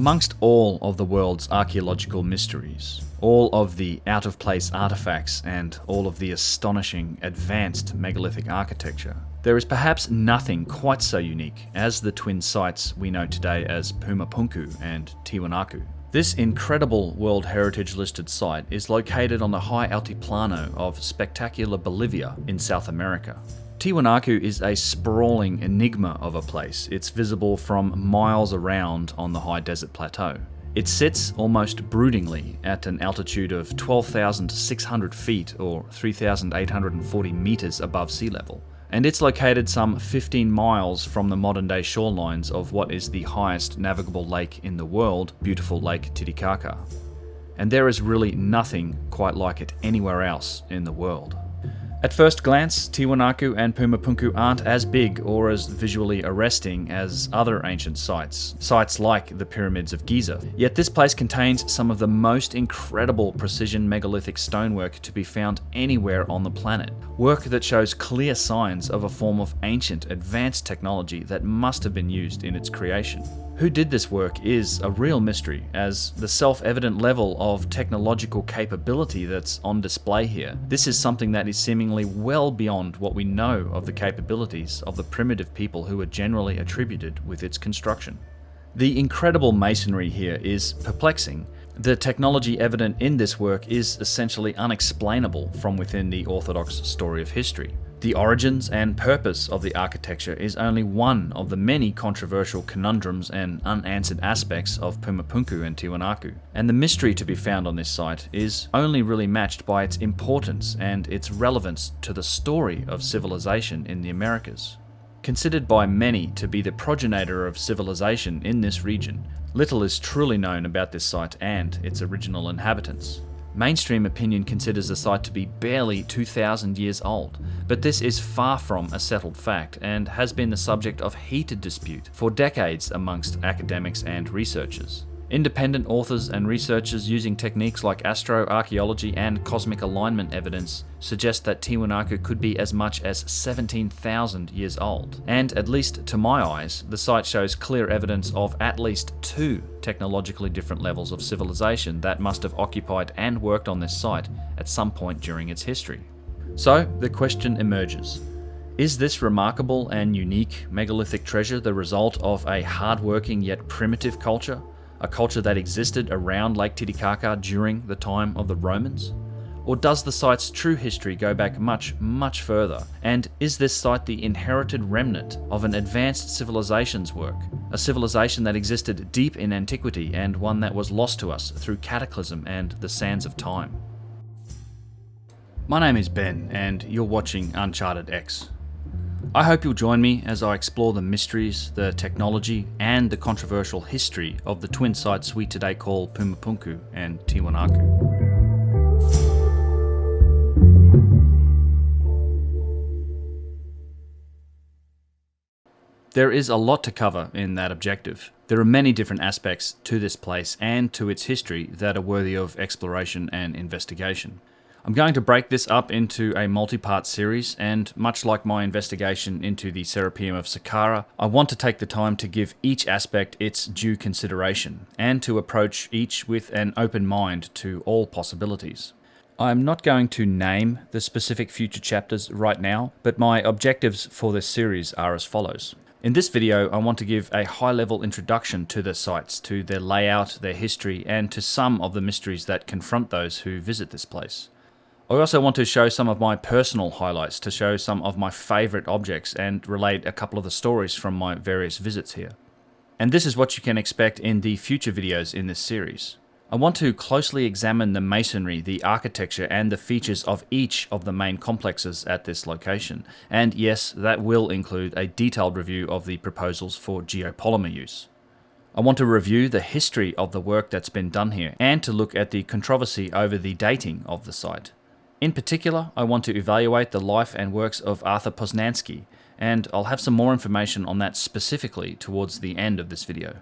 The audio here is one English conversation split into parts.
Amongst all of the world's archaeological mysteries, all of the out-of-place artifacts and all of the astonishing, advanced megalithic architecture, there is perhaps nothing quite so unique as the twin sites we know today as Puma Punku and Tihuanaco. This incredible World Heritage listed site is located on the high altiplano of spectacular Bolivia in South America. Tiwanaku is a sprawling enigma of a place. It's visible from miles around on the high desert plateau. It sits almost broodingly at an altitude of 12,600 feet or 3,840 meters above sea level. And it's located some 15 miles from the modern-day shorelines of what is the highest navigable lake in the world, beautiful Lake Titicaca. And there is really nothing quite like it anywhere else in the world. At first glance, Tiwanaku and Puma Punku aren't as big or as visually arresting as other ancient sites like the pyramids of Giza. Yet this place contains some of the most incredible precision megalithic stonework to be found anywhere on the planet. Work that shows clear signs of a form of ancient, advanced technology that must have been used in its creation. Who did this work is a real mystery, as the self-evident level of technological capability that's on display here. This is something that is seemingly well beyond what we know of the capabilities of the primitive people who are generally attributed with its construction. The incredible masonry here is perplexing. The technology evident in this work is essentially unexplainable from within the orthodox story of history. The origins and purpose of the architecture is only one of the many controversial conundrums and unanswered aspects of Puma Punku and Tihuanaco, and the mystery to be found on this site is only really matched by its importance and its relevance to the story of civilization in the Americas. Considered by many to be the progenitor of civilization in this region, little is truly known about this site and its original inhabitants. Mainstream opinion considers the site to be barely 2,000 years old, but this is far from a settled fact and has been the subject of heated dispute for decades amongst academics and researchers. Independent authors and researchers using techniques like astroarchaeology and cosmic alignment evidence suggest that Tiwanaku could be as much as 17,000 years old. And at least to my eyes, the site shows clear evidence of at least two technologically different levels of civilization that must have occupied and worked on this site at some point during its history. So the question emerges. Is this remarkable and unique megalithic treasure the result of a hard-working yet primitive culture? A culture that existed around Lake Titicaca during the time of the Romans? Or does the site's true history go back much, much further? And is this site the inherited remnant of an advanced civilization's work? A civilization that existed deep in antiquity and one that was lost to us through cataclysm and the sands of time. My name is Ben and you're watching Uncharted X. I hope you'll join me as I explore the mysteries, the technology, and the controversial history of the twin sites we today call Puma Punku and Tihuanaco. There is a lot to cover in that objective. There are many different aspects to this place and to its history that are worthy of exploration and investigation. I'm going to break this up into a multi-part series, and much like my investigation into the Serapeum of Saqqara, I want to take the time to give each aspect its due consideration, and to approach each with an open mind to all possibilities. I'm not going to name the specific future chapters right now, but my objectives for this series are as follows. In this video, I want to give a high-level introduction to the sites, to their layout, their history, and to some of the mysteries that confront those who visit this place. I also want to show some of my personal highlights, to show some of my favourite objects and relate a couple of the stories from my various visits here. And this is what you can expect in the future videos in this series. I want to closely examine the masonry, the architecture, and the features of each of the main complexes at this location. And yes, that will include a detailed review of the proposals for geopolymer use. I want to review the history of the work that's been done here, and to look at the controversy over the dating of the site. In particular, I want to evaluate the life and works of Arthur Poznański, and I'll have some more information on that specifically towards the end of this video.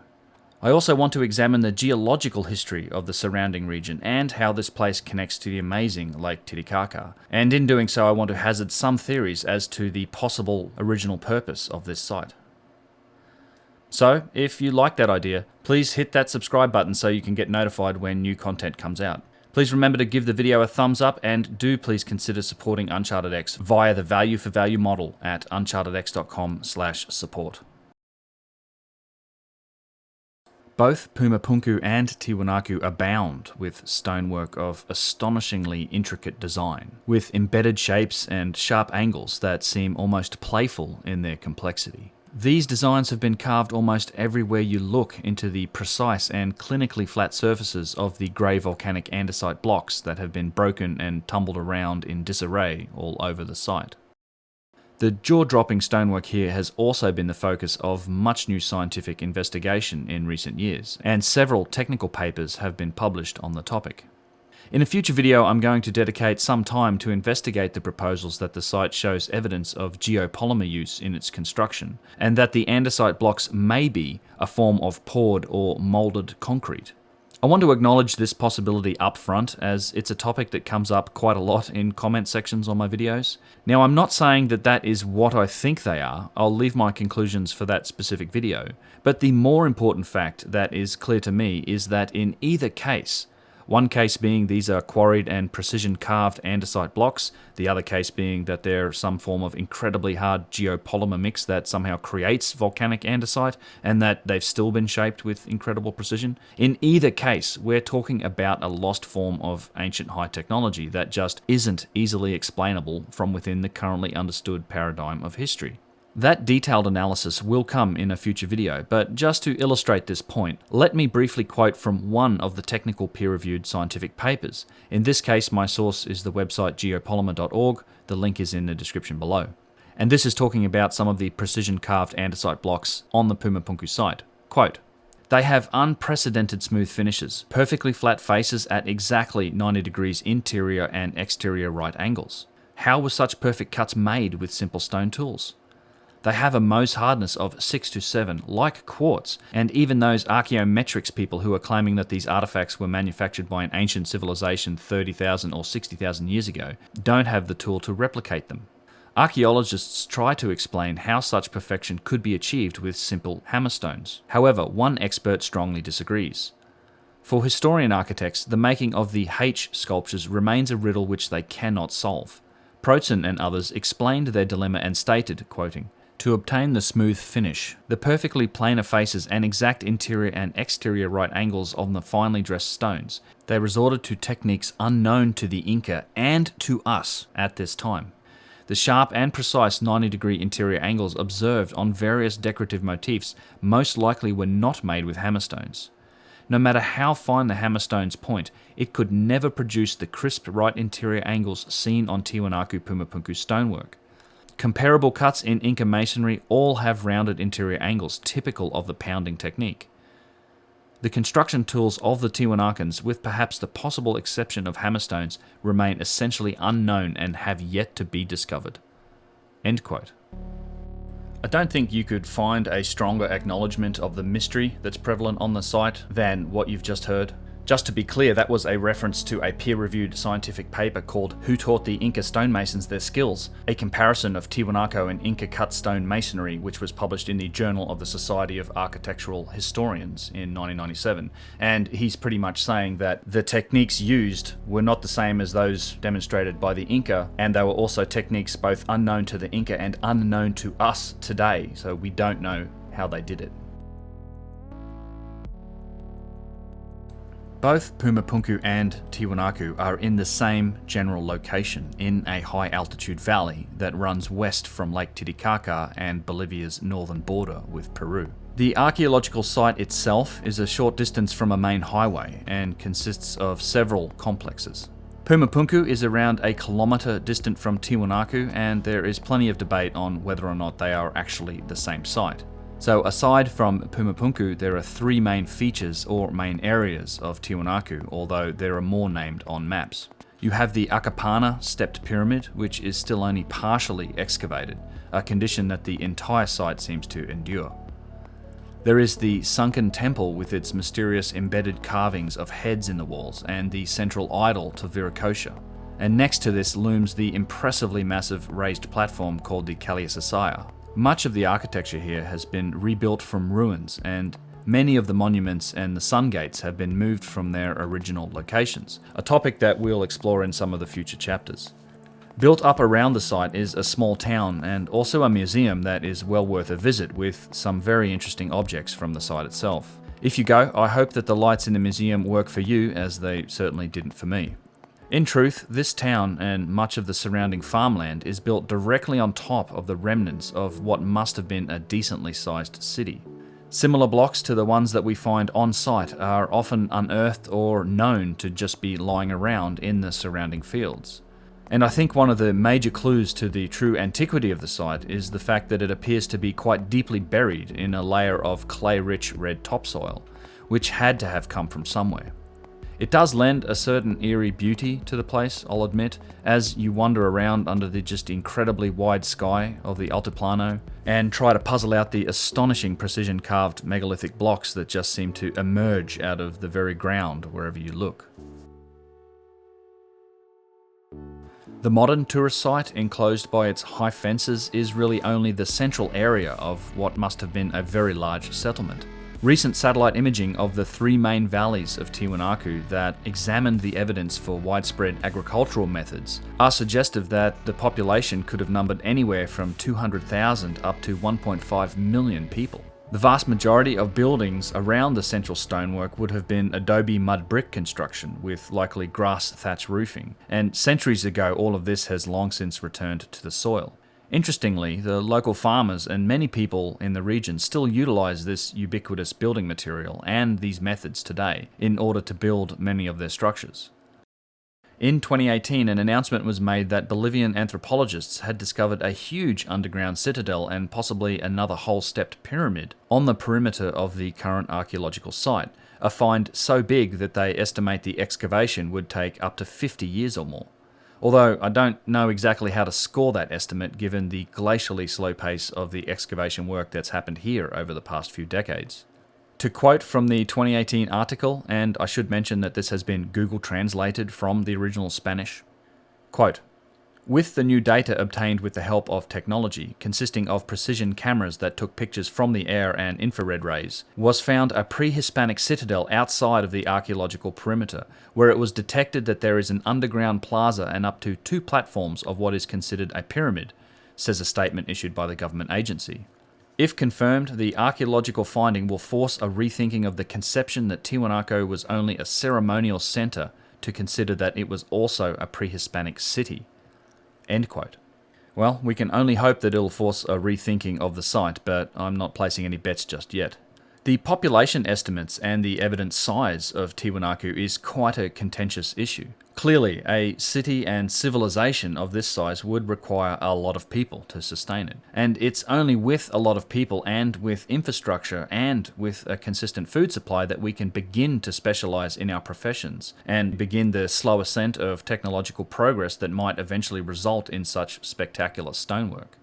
I also want to examine the geological history of the surrounding region and how this place connects to the amazing Lake Titicaca, and in doing so I want to hazard some theories as to the possible original purpose of this site. So, if you like that idea, please hit that subscribe button so you can get notified when new content comes out. Please remember to give the video a thumbs up, and do please consider supporting Uncharted X via the value for value model at unchartedx.com/support. Both Puma Punku and Tihuanaco abound with stonework of astonishingly intricate design, with embedded shapes and sharp angles that seem almost playful in their complexity. These designs have been carved almost everywhere you look into the precise and clinically flat surfaces of the grey volcanic andesite blocks that have been broken and tumbled around in disarray all over the site. The jaw-dropping stonework here has also been the focus of much new scientific investigation in recent years, and several technical papers have been published on the topic. In a future video, I'm going to dedicate some time to investigate the proposals that the site shows evidence of geopolymer use in its construction, and that the andesite blocks may be a form of poured or moulded concrete. I want to acknowledge this possibility up front, as it's a topic that comes up quite a lot in comment sections on my videos. Now, I'm not saying that that is what I think they are. I'll leave my conclusions for that specific video. But the more important fact that is clear to me is that in either case, one case being these are quarried and precision carved andesite blocks, the other case being that they're some form of incredibly hard geopolymer mix that somehow creates volcanic andesite, and that they've still been shaped with incredible precision. In either case, we're talking about a lost form of ancient high technology that just isn't easily explainable from within the currently understood paradigm of history. That detailed analysis will come in a future video, but just to illustrate this point, let me briefly quote from one of the technical peer-reviewed scientific papers. In this case, my source is the website geopolymer.org, the link is in the description below. And this is talking about some of the precision-carved andesite blocks on the Puma Punku site. Quote, "They have unprecedented smooth finishes, perfectly flat faces at exactly 90 degrees interior and exterior right angles. How were such perfect cuts made with simple stone tools? They have a Mohs hardness of 6 to 7, like quartz, and even those archaeometrics people who are claiming that these artifacts were manufactured by an ancient civilization 30,000 or 60,000 years ago don't have the tool to replicate them. Archaeologists try to explain how such perfection could be achieved with simple hammerstones. However, one expert strongly disagrees. For historian architects, the making of the H sculptures remains a riddle which they cannot solve. Protzen and others explained their dilemma and stated, quoting, to obtain the smooth finish, the perfectly planar faces and exact interior and exterior right angles on the finely dressed stones, they resorted to techniques unknown to the Inca and to us at this time. The sharp and precise 90-degree interior angles observed on various decorative motifs most likely were not made with hammerstones. No matter how fine the hammerstone's point, it could never produce the crisp right interior angles seen on Tiwanaku Puma Punku stonework. Comparable cuts in Inca masonry all have rounded interior angles typical of the pounding technique. The construction tools of the Tiwanakans, with perhaps the possible exception of hammerstones, remain essentially unknown and have yet to be discovered." End quote. I don't think you could find a stronger acknowledgement of the mystery that's prevalent on the site than what you've just heard. Just to be clear, that was a reference to a peer-reviewed scientific paper called Who Taught the Inca Stonemasons Their Skills? A comparison of Tiwanaco and Inca cut stone masonry, which was published in the Journal of the Society of Architectural Historians in 1997. And he's pretty much saying that the techniques used were not the same as those demonstrated by the Inca, and they were also techniques both unknown to the Inca and unknown to us today, so we don't know how they did it. Both Puma Punku and Tihuanaco are in the same general location, in a high-altitude valley that runs west from Lake Titicaca and Bolivia's northern border with Peru. The archaeological site itself is a short distance from a main highway and consists of several complexes. Puma Punku is around a kilometre distant from Tihuanaco, and there is plenty of debate on whether or not they are actually the same site. So aside from Puma Punku, there are three main features or main areas of Tiwanaku, although there are more named on maps. You have the Akapana stepped pyramid, which is still only partially excavated, a condition that the entire site seems to endure. There is the sunken temple with its mysterious embedded carvings of heads in the walls and the central idol to Viracocha. And next to this looms the impressively massive raised platform called the Kaliasasaya. Much of the architecture here has been rebuilt from ruins, and many of the monuments and the sun gates have been moved from their original locations, a topic that we'll explore in some of the future chapters. Built up around the site is a small town and also a museum that is well worth a visit, with some very interesting objects from the site itself. If you go, I hope that the lights in the museum work for you, as they certainly didn't for me. In truth, this town and much of the surrounding farmland is built directly on top of the remnants of what must have been a decently sized city. Similar blocks to the ones that we find on site are often unearthed or known to just be lying around in the surrounding fields. And I think one of the major clues to the true antiquity of the site is the fact that it appears to be quite deeply buried in a layer of clay-rich red topsoil, which had to have come from somewhere. It does lend a certain eerie beauty to the place, I'll admit, as you wander around under the just incredibly wide sky of the Altiplano and try to puzzle out the astonishing precision-carved megalithic blocks that just seem to emerge out of the very ground wherever you look. The modern tourist site, enclosed by its high fences, is really only the central area of what must have been a very large settlement. Recent satellite imaging of the three main valleys of Tiwanaku that examined the evidence for widespread agricultural methods are suggestive that the population could have numbered anywhere from 200,000 up to 1.5 million people. The vast majority of buildings around the central stonework would have been adobe mud brick construction with likely grass thatch roofing, and centuries ago all of this has long since returned to the soil. Interestingly, the local farmers and many people in the region still utilize this ubiquitous building material and these methods today in order to build many of their structures. In 2018, an announcement was made that Bolivian anthropologists had discovered a huge underground citadel and possibly another hole-stepped pyramid on the perimeter of the current archaeological site, a find so big that they estimate the excavation would take up to 50 years or more. Although I don't know exactly how to score that estimate given the glacially slow pace of the excavation work that's happened here over the past few decades. To quote from the 2018 article, and I should mention that this has been Google translated from the original Spanish, quote, "With the new data obtained with the help of technology, consisting of precision cameras that took pictures from the air and infrared rays, was found a pre-Hispanic citadel outside of the archaeological perimeter, where it was detected that there is an underground plaza and up to 2 platforms of what is considered a pyramid," says a statement issued by the government agency. If confirmed, the archaeological finding will force a rethinking of the conception that Tiwanaku was only a ceremonial centre to consider that it was also a pre-Hispanic city. End quote. Well, we can only hope that it'll force a rethinking of the site, but I'm not placing any bets just yet. The population estimates and the evident size of Tiwanaku is quite a contentious issue. Clearly, a city and civilization of this size would require a lot of people to sustain it. And it's only with a lot of people and with infrastructure and with a consistent food supply that we can begin to specialize in our professions and begin the slow ascent of technological progress that might eventually result in such spectacular stonework.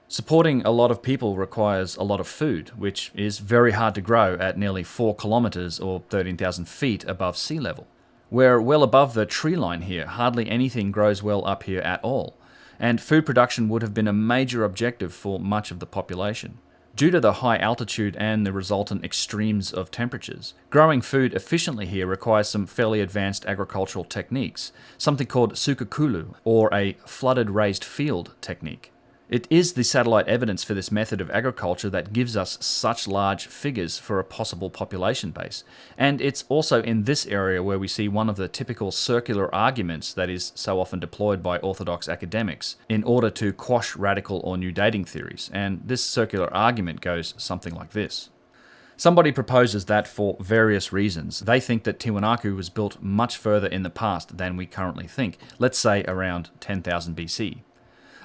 Supporting a lot of people requires a lot of food, which is very hard to grow at nearly 4 kilometers or 13,000 feet above sea level. We're well above the tree line here, hardly anything grows well up here at all, and food production would have been a major objective for much of the population. Due to the high altitude and the resultant extremes of temperatures, growing food efficiently here requires some fairly advanced agricultural techniques, something called sukakulu, or a flooded raised field technique. It is the satellite evidence for this method of agriculture that gives us such large figures for a possible population base, and it's also in this area where we see one of the typical circular arguments that is so often deployed by orthodox academics in order to quash radical or new dating theories, and this circular argument goes something like this. Somebody proposes that for various reasons, they think that Tiwanaku was built much further in the past than we currently think, let's say around 10,000 BC.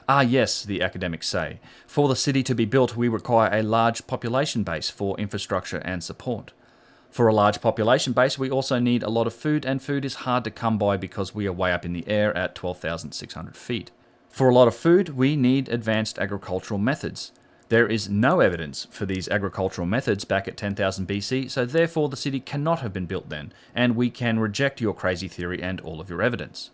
Ah yes, the academics say, for the city to be built we require a large population base for infrastructure and support. For a large population base we also need a lot of food, and food is hard to come by because we are way up in the air at 12,600 feet. For a lot of food we need advanced agricultural methods. There is no evidence for these agricultural methods back at 10,000 BC, so therefore the city cannot have been built then, and we can reject your crazy theory and all of your evidence.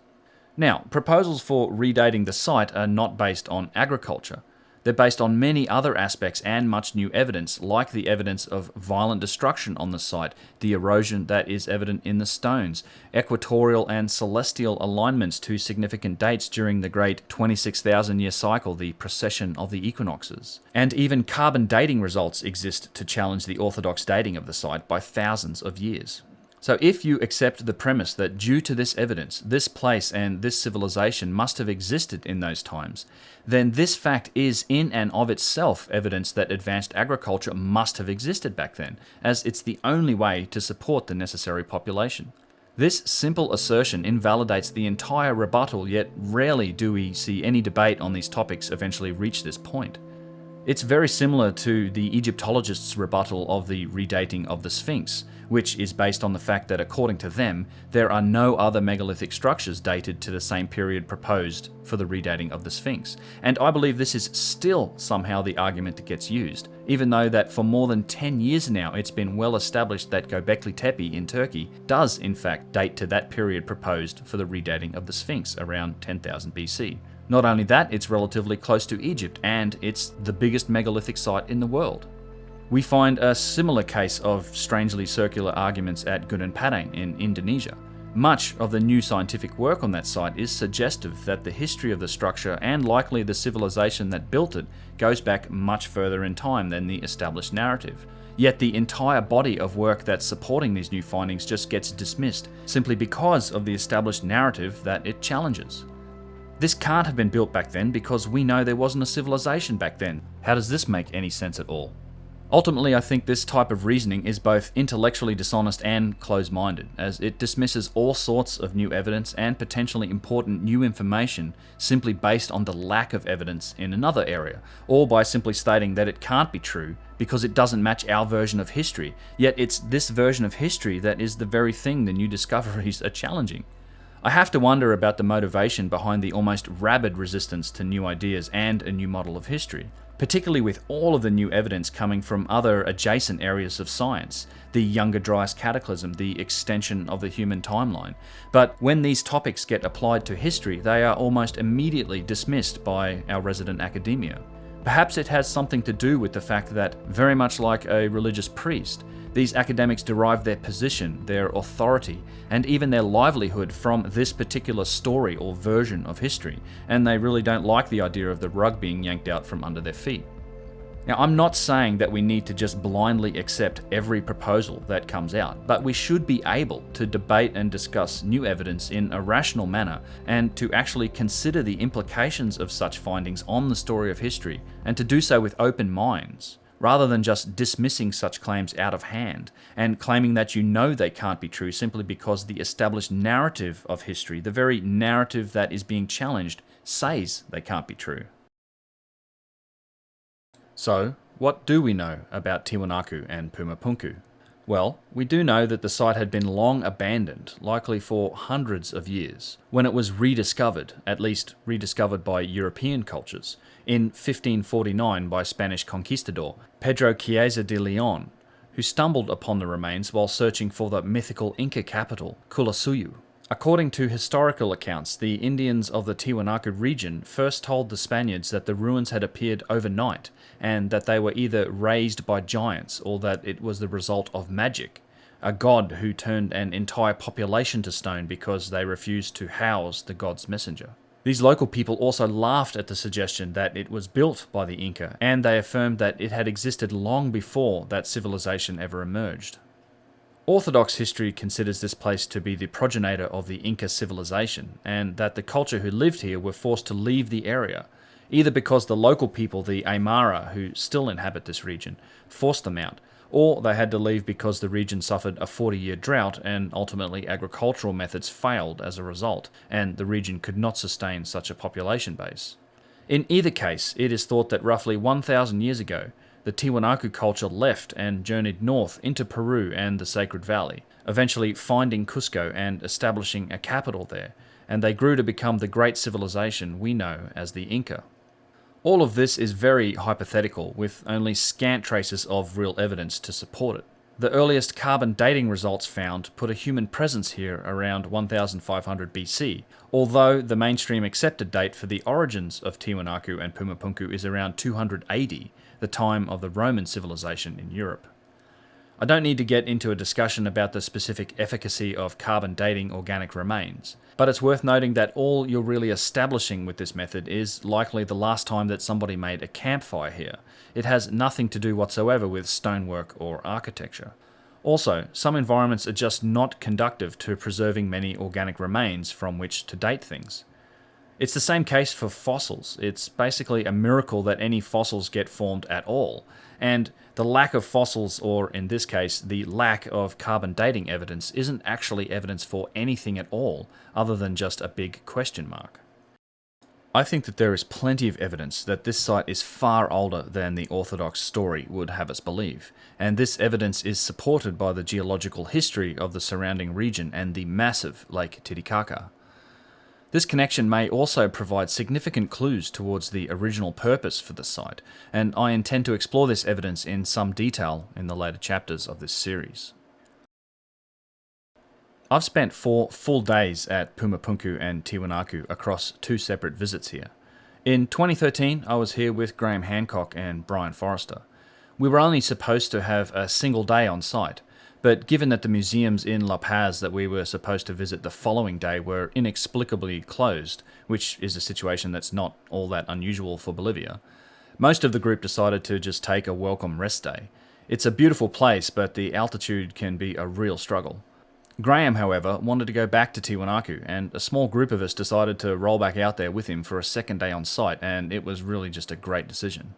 Now, proposals for redating the site are not based on agriculture. They're based on many other aspects and much new evidence, like the evidence of violent destruction on the site, the erosion that is evident in the stones, equatorial and celestial alignments to significant dates during the great 26,000-year cycle, the precession of the equinoxes. And even carbon dating results exist to challenge the orthodox dating of the site by thousands of years. So if you accept the premise that due to this evidence, this place and this civilization must have existed in those times, then this fact is in and of itself evidence that advanced agriculture must have existed back then, as it's the only way to support the necessary population. This simple assertion invalidates the entire rebuttal, yet rarely do we see any debate on these topics eventually reach this point. It's very similar to the Egyptologists' rebuttal of the redating of the Sphinx, which is based on the fact that according to them, there are no other megalithic structures dated to the same period proposed for the redating of the Sphinx. And I believe this is still somehow the argument that gets used, even though that for more than 10 years now it's been well established that Göbekli Tepe in Turkey does in fact date to that period proposed for the redating of the Sphinx around 10,000 BC. Not only that, it's relatively close to Egypt, and it's the biggest megalithic site in the world. We find a similar case of strangely circular arguments at Gunung Padang in Indonesia. Much of the new scientific work on that site is suggestive that the history of the structure, and likely the civilization that built it, goes back much further in time than the established narrative. Yet the entire body of work that's supporting these new findings just gets dismissed, simply because of the established narrative that it challenges. This can't have been built back then because we know there wasn't a civilization back then. How does this make any sense at all? Ultimately, I think this type of reasoning is both intellectually dishonest and close-minded, as it dismisses all sorts of new evidence and potentially important new information simply based on the lack of evidence in another area, or by simply stating that it can't be true because it doesn't match our version of history, yet it's this version of history that is the very thing the new discoveries are challenging. I have to wonder about the motivation behind the almost rabid resistance to new ideas and a new model of history, particularly with all of the new evidence coming from other adjacent areas of science, the Younger Dryas Cataclysm, the extension of the human timeline. But when these topics get applied to history, they are almost immediately dismissed by our resident academia. Perhaps it has something to do with the fact that, very much like a religious priest, these academics derive their position, their authority, and even their livelihood from this particular story or version of history, and they really don't like the idea of the rug being yanked out from under their feet. Now, I'm not saying that we need to just blindly accept every proposal that comes out, but we should be able to debate and discuss new evidence in a rational manner, and to actually consider the implications of such findings on the story of history, and to do so with open minds, rather than just dismissing such claims out of hand, and claiming that you know they can't be true simply because the established narrative of history, the very narrative that is being challenged, says they can't be true. So, what do we know about Tiwanaku and Puma Punku? Well, we do know that the site had been long abandoned, likely for hundreds of years, when it was rediscovered, at least rediscovered by European cultures, in 1549 by Spanish conquistador Pedro Chiesa de Leon, who stumbled upon the remains while searching for the mythical Inca capital, Culasuyu. According to historical accounts, the Indians of the Tiwanaku region first told the Spaniards that the ruins had appeared overnight, and that they were either raised by giants or that it was the result of magic, a god who turned an entire population to stone because they refused to house the god's messenger. These local people also laughed at the suggestion that it was built by the Inca, and they affirmed that it had existed long before that civilization ever emerged. Orthodox history considers this place to be the progenitor of the Inca civilization, and that the culture who lived here were forced to leave the area, either because the local people, the Aymara, who still inhabit this region, forced them out, or they had to leave because the region suffered a 40-year drought and ultimately agricultural methods failed as a result, and the region could not sustain such a population base. In either case, it is thought that roughly 1,000 years ago, the Tiwanaku culture left and journeyed north into Peru and the Sacred Valley, eventually finding Cusco and establishing a capital there, and they grew to become the great civilization we know as the Inca. All of this is very hypothetical, with only scant traces of real evidence to support it. The earliest carbon dating results found put a human presence here around 1500 BC, although the mainstream accepted date for the origins of Tiwanaku and Pumapunku is around 280, the time of the Roman civilization in Europe. I don't need to get into a discussion about the specific efficacy of carbon dating organic remains, but it's worth noting that all you're really establishing with this method is likely the last time that somebody made a campfire here. It has nothing to do whatsoever with stonework or architecture. Also, some environments are just not conducive to preserving many organic remains from which to date things. It's the same case for fossils. It's basically a miracle that any fossils get formed at all, and the lack of fossils, or in this case, the lack of carbon dating evidence, isn't actually evidence for anything at all, other than just a big question mark. I think that there is plenty of evidence that this site is far older than the orthodox story would have us believe, and this evidence is supported by the geological history of the surrounding region and the massive Lake Titicaca. This connection may also provide significant clues towards the original purpose for the site, and I intend to explore this evidence in some detail in the later chapters of this series. I've spent 4 full days at Puma Punku and Tihuanaco across 2 separate visits here. In 2013, I was here with Graham Hancock and Brian Forrester. We were only supposed to have a single day on site, but given that the museums in La Paz that we were supposed to visit the following day were inexplicably closed, which is a situation that's not all that unusual for Bolivia, most of the group decided to just take a welcome rest day. It's a beautiful place, but the altitude can be a real struggle. Graham, however, wanted to go back to Tiwanaku, and a small group of us decided to roll back out there with him for a second day on site, and it was really just a great decision.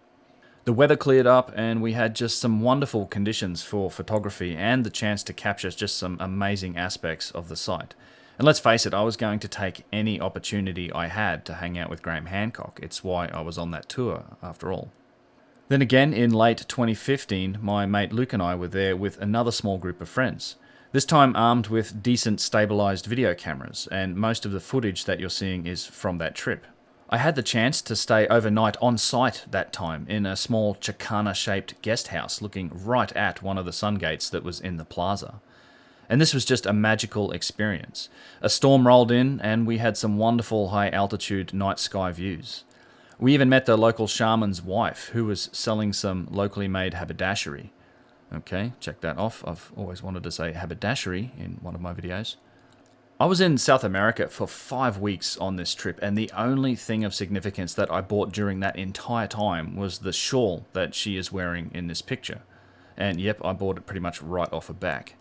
The weather cleared up and we had just some wonderful conditions for photography and the chance to capture just some amazing aspects of the site. And let's face it, I was going to take any opportunity I had to hang out with Graham Hancock. It's why I was on that tour, after all. Then again, in late 2015, my mate Luke and I were there with another small group of friends. This time armed with decent stabilized video cameras, and most of the footage that you're seeing is from that trip. I had the chance to stay overnight on site that time in a small Chicana-shaped guest house looking right at one of the sun gates that was in the plaza. And this was just a magical experience. A storm rolled in and we had some wonderful high-altitude night sky views. We even met the local shaman's wife who was selling some locally made haberdashery. Okay, check that off. I've always wanted to say haberdashery in one of my videos. I was in South America for 5 weeks on this trip, and the only thing of significance that I bought during that entire time was the shawl that she is wearing in this picture. And yep, I bought it pretty much right off her back.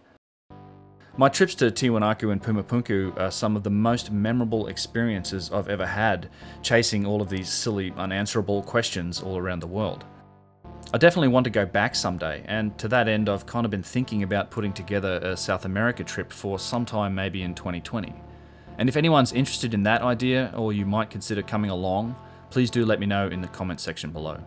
My trips to Tiwanaku and Pumapunku are some of the most memorable experiences I've ever had, chasing all of these silly, unanswerable questions all around the world. I definitely want to go back someday, and to that end I've kind of been thinking about putting together a South America trip for sometime maybe in 2020. And if anyone's interested in that idea, or you might consider coming along, please do let me know in the comment section below.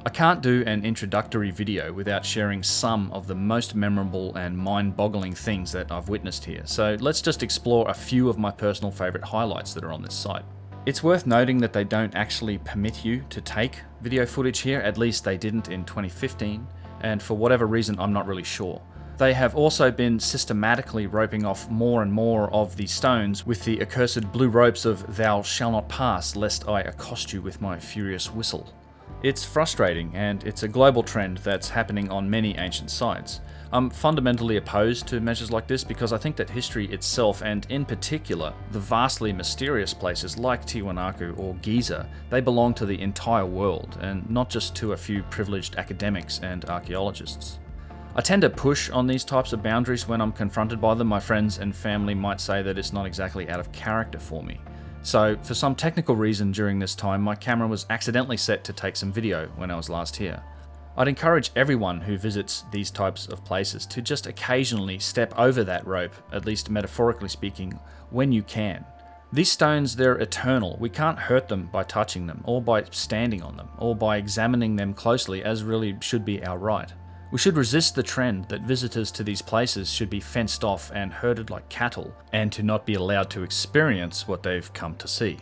I can't do an introductory video without sharing some of the most memorable and mind-boggling things that I've witnessed here, so let's just explore a few of my personal favourite highlights that are on this site. It's worth noting that they don't actually permit you to take video footage here, at least they didn't in 2015, and for whatever reason I'm not really sure. They have also been systematically roping off more and more of the stones with the accursed blue ropes of "Thou shall not pass, lest I accost you with my furious whistle." It's frustrating, and it's a global trend that's happening on many ancient sites. I'm fundamentally opposed to measures like this because I think that history itself, and in particular, the vastly mysterious places like Tiwanaku or Giza, they belong to the entire world, and not just to a few privileged academics and archaeologists. I tend to push on these types of boundaries when I'm confronted by them. My friends and family might say that it's not exactly out of character for me. So, for some technical reason during this time, my camera was accidentally set to take some video when I was last here. I'd encourage everyone who visits these types of places to just occasionally step over that rope, at least metaphorically speaking, when you can. These stones, they're eternal. We can't hurt them by touching them, or by standing on them, or by examining them closely, as really should be our right. We should resist the trend that visitors to these places should be fenced off and herded like cattle, and to not be allowed to experience what they've come to see.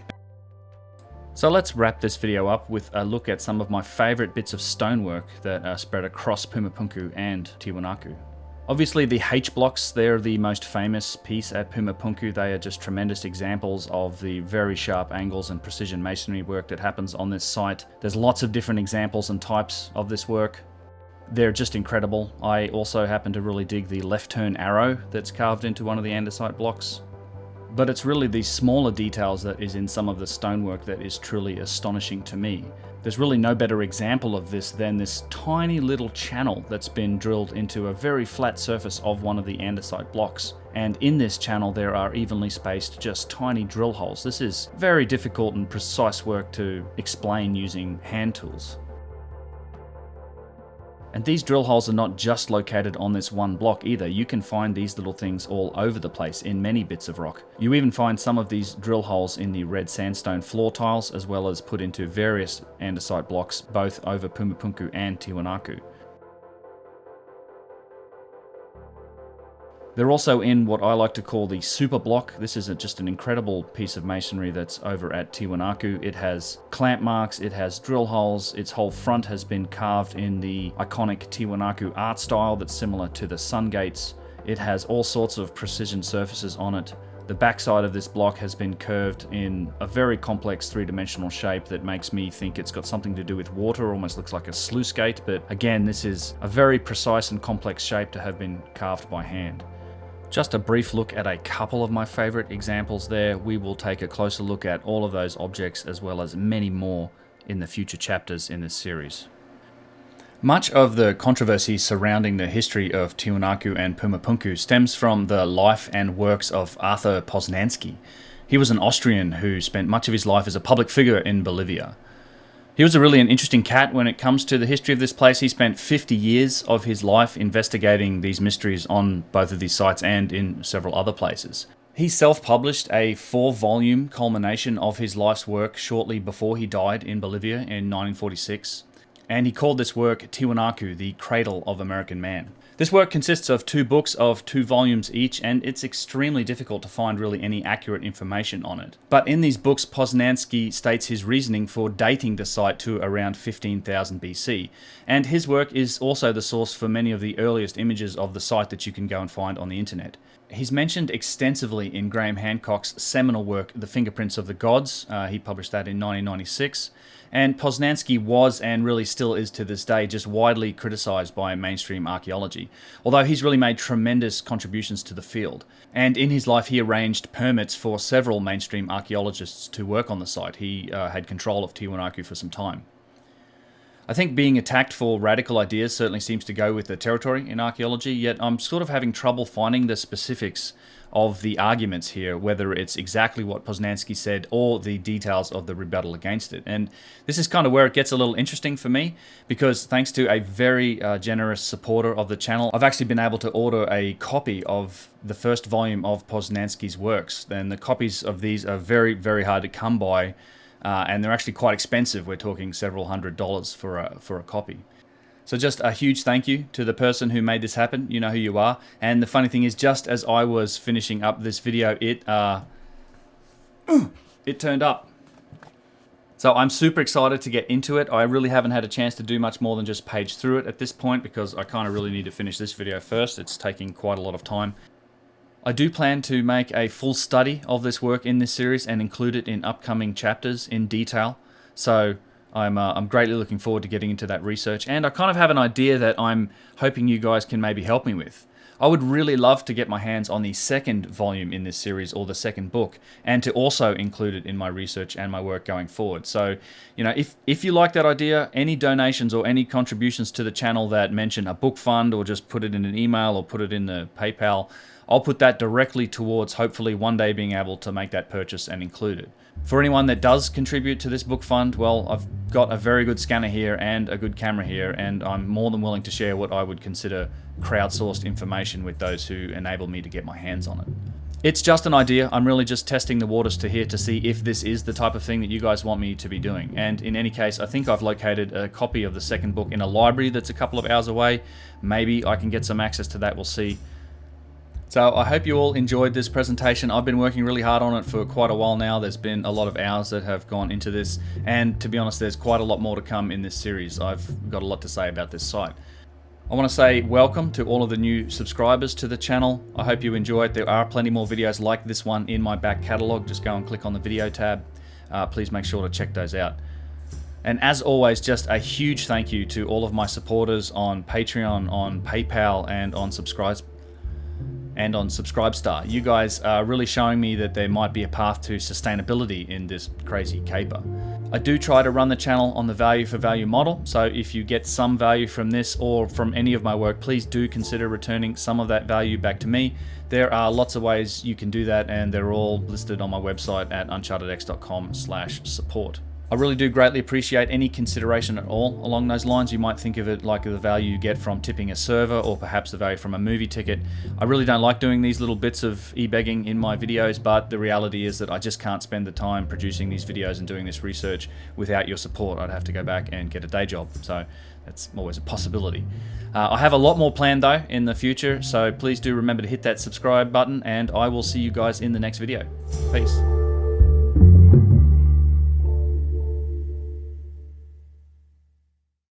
So let's wrap this video up with a look at some of my favourite bits of stonework that are spread across Puma Punku and Tiwanaku. Obviously the H blocks, they're the most famous piece at Puma Punku. They are just tremendous examples of the very sharp angles and precision masonry work that happens on this site. There's lots of different examples and types of this work. They're just incredible. I also happen to really dig the left turn arrow that's carved into one of the andesite blocks. But it's really the smaller details that is in some of the stonework that is truly astonishing to me. There's really no better example of this than this tiny little channel that's been drilled into a very flat surface of one of the andesite blocks. And in this channel there are evenly spaced just tiny drill holes. This is very difficult and precise work to explain using hand tools. And these drill holes are not just located on this one block either. You can find these little things all over the place in many bits of rock. You even find some of these drill holes in the red sandstone floor tiles, as well as put into various andesite blocks, both over Puma Punku and Tiwanaku. They're also in what I like to call the super block. This is just an incredible piece of masonry that's over at Tiwanaku. It has clamp marks, it has drill holes, its whole front has been carved in the iconic Tiwanaku art style that's similar to the sun gates. It has all sorts of precision surfaces on it. The backside of this block has been curved in a very complex three-dimensional shape that makes me think it's got something to do with water, almost looks like a sluice gate, but again, this is a very precise and complex shape to have been carved by hand. Just a brief look at a couple of my favorite examples there. We will take a closer look at all of those objects as well as many more in the future chapters in this series. Much of the controversy surrounding the history of Tiwanaku and Puma Punku stems from the life and works of Arthur Poznański. He was an Austrian who spent much of his life as a public figure in Bolivia. He was really an interesting cat when it comes to the history of this place. He spent 50 years of his life investigating these mysteries on both of these sites and in several other places. He self-published a 4-volume culmination of his life's work shortly before he died in Bolivia in 1946, and he called this work Tiwanaku, the Cradle of American Man. This work consists of 2 books of 2 volumes each, and it's extremely difficult to find really any accurate information on it. But in these books, Poznański states his reasoning for dating the site to around 15,000 BC, and his work is also the source for many of the earliest images of the site that you can go and find on the internet. He's mentioned extensively in Graham Hancock's seminal work, The Fingerprints of the Gods. He published that in 1996. And Poznański was, and really still is to this day, just widely criticized by mainstream archaeology, although he's really made tremendous contributions to the field. And in his life he arranged permits for several mainstream archaeologists to work on the site. He had control of Tiwanaku for some time. I think being attacked for radical ideas certainly seems to go with the territory in archaeology, yet I'm sort of having trouble finding the specifics of the arguments here, whether it's exactly what Poznański said or the details of the rebuttal against it. And this is kind of where it gets a little interesting for me, because thanks to a very generous supporter of the channel, I've actually been able to order a copy of the first volume of Poznański's works. And the copies of these are very, very hard to come by, and they're actually quite expensive. We're talking several $100s for a copy. So just a huge thank you to the person who made this happen. You know who you are. And the funny thing is, just as I was finishing up this video, it turned up. So I'm super excited to get into it. I really haven't had a chance to do much more than just page through it at this point, because I kind of really need to finish this video first. It's taking quite a lot of time. I do plan to make a full study of this work in this series and include it in upcoming chapters in detail. So I'm greatly looking forward to getting into that research, and I kind of have an idea that I'm hoping you guys can maybe help me with. I would really love to get my hands on the second volume in this series, or the second book, and to also include it in my research and my work going forward. So, you know, if you like that idea, any donations or any contributions to the channel that mention a book fund, or just put it in an email or put it in the PayPal, I'll put that directly towards hopefully one day being able to make that purchase and include it. For anyone that does contribute to this book fund, well, I've got a very good scanner here and a good camera here, and I'm more than willing to share what I would consider crowdsourced information with those who enable me to get my hands on it. It's just an idea. I'm really just testing the waters to see if this is the type of thing that you guys want me to be doing. And in any case, I think I've located a copy of the second book in a library that's a couple of hours away. Maybe I can get some access to that, we'll see. So I hope you all enjoyed this presentation. I've been working really hard on it for quite a while now. There's been a lot of hours that have gone into this, and to be honest, there's quite a lot more to come in this series. I've got a lot to say about this site. I want to say welcome to all of the new subscribers to the channel. I hope you enjoy it. There are plenty more videos like this one in my back catalogue. Just go and click on the video tab. Please make sure to check those out. And as always, just a huge thank you to all of my supporters on Patreon, on PayPal, and on Subscribestar. You guys are really showing me that there might be a path to sustainability in this crazy caper. I do try to run the channel on the value for value model, so if you get some value from this or from any of my work, please do consider returning some of that value back to me. There are lots of ways you can do that, and they're all listed on my website at unchartedx.com/support. I really do greatly appreciate any consideration at all along those lines. You might think of it like the value you get from tipping a server, or perhaps the value from a movie ticket. I really don't like doing these little bits of e-begging in my videos, but the reality is that I just can't spend the time producing these videos and doing this research without your support. I'd have to go back and get a day job, so that's always a possibility. I have a lot more planned though in the future, so please do remember to hit that subscribe button, and I will see you guys in the next video. Peace.